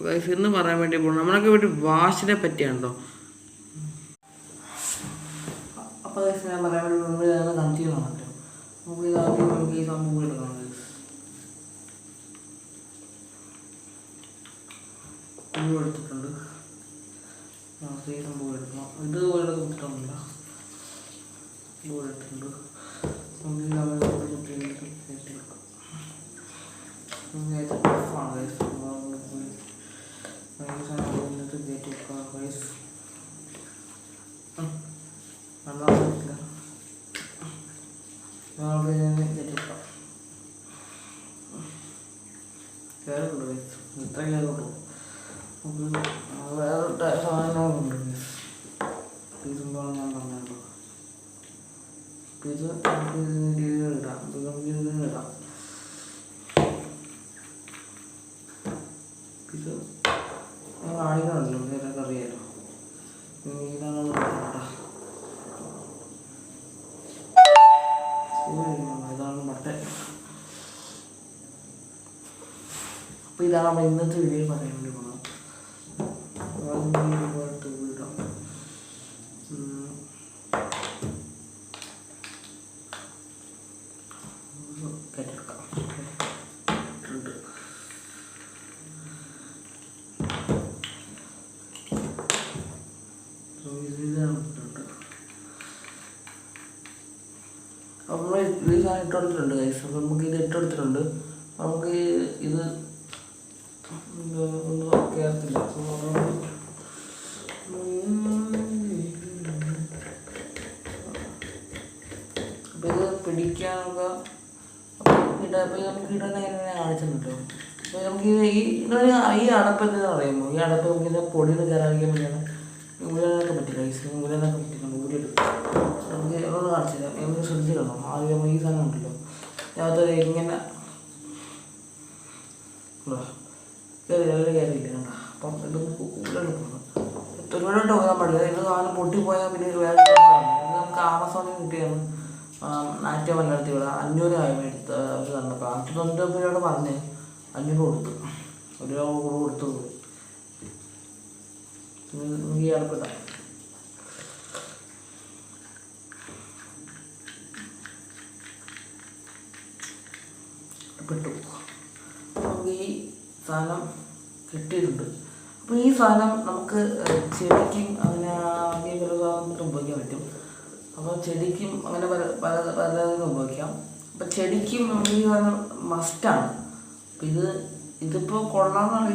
Guys ഇന്ന് പറയാൻ വേണ്ടി പോകും നമ്മളൊക്കെ ഒരു വാഷിനെ പറ്റിയാണല്ലോ. അപ്പോൾ ഗൈസ് ഞാൻ പറയാൻ വേണ്ടി നമ്മൾ കൺഫ്യൂസ് ആണല്ലോ. നമുക്ക് ഇതാദ്യം നമുക്ക് ഈ സംഭവം എടുക്കണം. ഗൈസ് പൂവ് എടുത്തിട്ടുണ്ട്, ഈ സംഭവം എടുക്കണം. ഇത് പോലെ കുത്തിട്ടൊന്നുമില്ല, പൂവ് എടുത്തിട്ടുണ്ട്. നമുക്ക് വേറെ സാധനങ്ങളുണ്ട്. ഇതുപോലെ ഞാൻ പറഞ്ഞല്ലോ, ഇത് നമുക്ക് രീതിയിൽ ഇടാം, ഇത് നമുക്ക് ഇതിൽ ഇടാം. ഇത് ഞാൻ കാണിക്കണമല്ലോ, എല്ലാവർക്കും അറിയാലോ. ഇതാണ് ഇതാണ് മട്ടൻ. അപ്പോൾ ഇതാണ് നമ്മൾ ഇന്നത്തെ വീഡിയോ പറയാൻ വേണ്ടി പോകണം. നമ്മൾ ഈ സാധനം ഇട്ടെടുത്തിട്ടുണ്ട് ഗൈസ്. അപ്പോൾ നമുക്ക് ഇത് ഇട്ടെടുത്തിട്ടുണ്ട്. നമുക്ക് ഇത് ഒന്നും കേറത്തില്ല. അപ്പോൾ ഇത് പിടിക്കാനൊക്കെ നമുക്ക് ഇടാൻ എങ്ങനെ കാണിച്ചിട്ടുണ്ടോ. അപ്പോൾ നമുക്ക് ഈ അടപ്പ് എന്താണെന്ന് അറിയാമോ? ഈ അടപ്പ് നമുക്ക് ഇതിൻ്റെ പൊടിയിൽ കയറാതിരിക്കാൻ വേണ്ടിയാണ്. ഊരാനൊക്കെ പറ്റില്ല ഗൈസ്, ഊരാനൊക്കെ പറ്റിയിട്ടുണ്ട്. ഊരിയെടുക്കും. നമുക്ക് ഒന്ന് കാണിച്ചില്ല, നമുക്ക് ശ്രദ്ധിക്കണം. ആദ്യം ഈ സാധനം ഉണ്ടല്ലോ, യാതൊരു ഇങ്ങനെ കയറിയില്ല കണ്ട. അപ്പം ഇത് ഊരെടുക്കണം. ഒരുപാട് പോകാൻ പാടില്ല. ഇത് സാധനം പൊട്ടിപ്പോയാൽ പിന്നെ വേറെ നമുക്ക് ആമസോണിൽ കിട്ടിയാണ്. നാറ്റം മലയാളത്തിൽ ഇവിടെ 500 എടുത്ത് അവർ തന്നപ്പോൾ 590 രൂപയോട് പറഞ്ഞ് 500 കൊടുത്തു. 1 രൂപ കൂടെ കൊടുത്തു. ഈ അടപ്പിട്ട പെട്ടു. നമുക്ക് ഈ സാധനം കിട്ടിയിട്ടുണ്ട്. അപ്പോൾ ഈ സാധനം നമുക്ക് ചെടിക്കും അങ്ങനെ പല സാധനത്തിനും ഉപയോഗിക്കാൻ പറ്റും. അപ്പോൾ ചെടിക്കും അങ്ങനെ പലതിനും ഉപയോഗിക്കാം. അപ്പോൾ ചെടിക്കും നമുക്ക് ഈ സാധനം മസ്റ്റാണ്. അപ്പോൾ ഇതിപ്പോൾ കൊള്ളാമെന്ന്